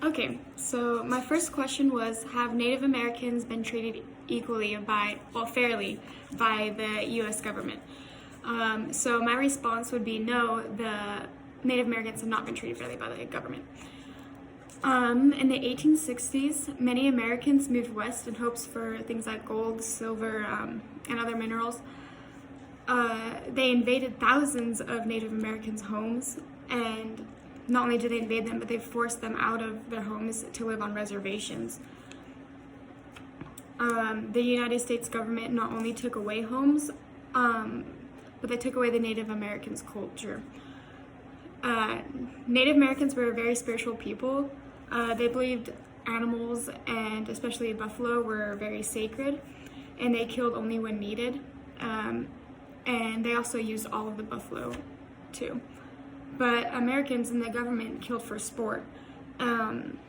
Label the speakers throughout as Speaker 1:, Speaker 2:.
Speaker 1: Okay, so my first question was, have Native Americans been treated equally fairly by the US government? So my response would be no, the Native Americans have not been treated fairly by the government. In the 1860s, many Americans moved west in hopes for things like gold, silver, and other minerals. They invaded thousands of Native Americans' homes, and not only did they invade them, but they forced them out of their homes to live on reservations. The United States government not only took away homes, but they took away the Native Americans' culture. Native Americans were a very spiritual people. They believed animals, and especially buffalo, were very sacred, and they killed only when needed. And they also used all of the buffalo too. But Americans and the government killed for sport. And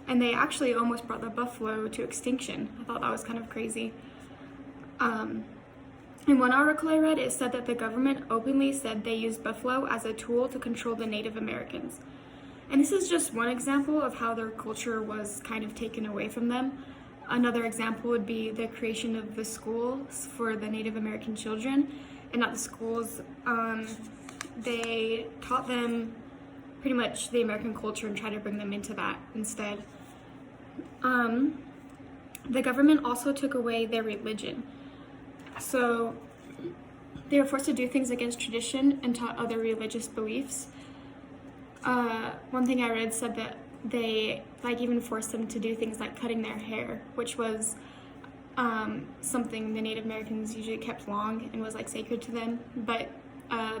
Speaker 1: they actually almost brought the buffalo to extinction. I thought that was kind of crazy. In one article I read, it said that the government openly said they used buffalo as a tool to control the Native Americans. And this is just one example of how their culture was kind of taken away from them. Another example would be the creation of the schools for the Native American children. And at the schools, they taught them pretty much the American culture and tried to bring them into that instead. The government also took away their religion. So they were forced to do things against tradition and taught other religious beliefs. One thing I read said that they even forced them to do things like cutting their hair, which was something the Native Americans usually kept long and was sacred to them, but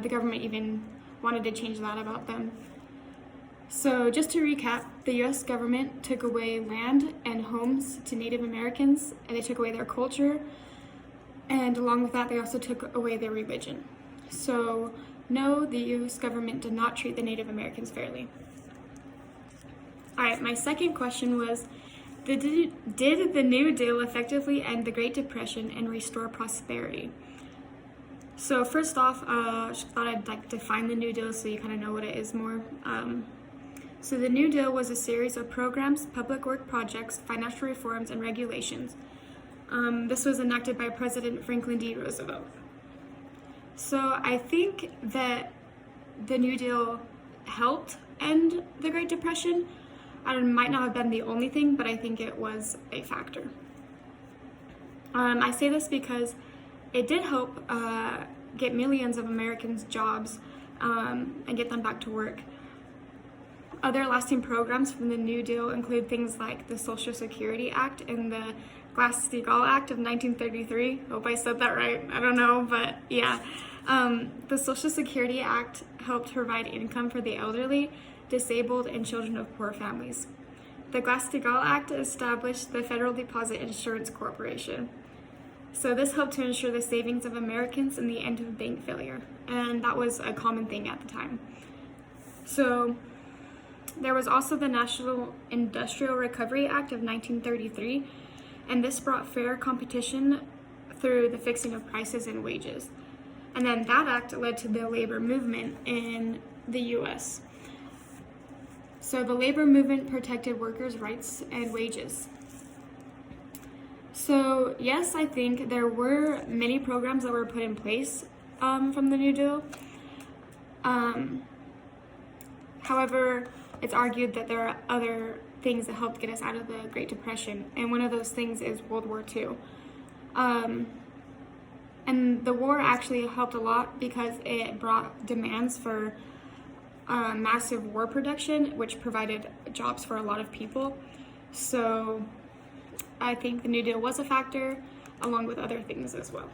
Speaker 1: the government even wanted to change that about them. So just to recap, the US government took away land and homes to Native Americans, and they took away their culture, and along with that they also took away their religion. So no, the US government did not treat the Native Americans fairly. Alright, my second question was, did the New Deal effectively end the Great Depression and restore prosperity? So first off, I thought I'd define the New Deal so you kind of know what it is more. So the New Deal was a series of programs, public work projects, financial reforms, and regulations. This was enacted by President Franklin D. Roosevelt. So I think that the New Deal helped end the Great Depression. It might not have been the only thing, but I think it was a factor. I say this because it did help get millions of Americans jobs and get them back to work. Other lasting programs from the New Deal include things like the Social Security Act and the Glass-Steagall Act of 1933. Hope I said that right. I don't know, but yeah. The Social Security Act helped provide income for the elderly, disabled, and children of poor families. The Glass-Steagall Act established the Federal Deposit Insurance Corporation. So this helped to ensure the savings of Americans in the end of bank failure, and that was a common thing at the time. So there was also the National Industrial Recovery Act of 1933, and this brought fair competition through the fixing of prices and wages. And then that act led to the labor movement in the US. So the labor movement protected workers' rights and wages. So yes, I think there were many programs that were put in place from the New Deal. However, it's argued that there are other things that helped get us out of the Great Depression, and one of those things is World War II. And the war actually helped a lot because it brought demands for massive war production, which provided jobs for a lot of people. So I think the New Deal was a factor, along with other things as well.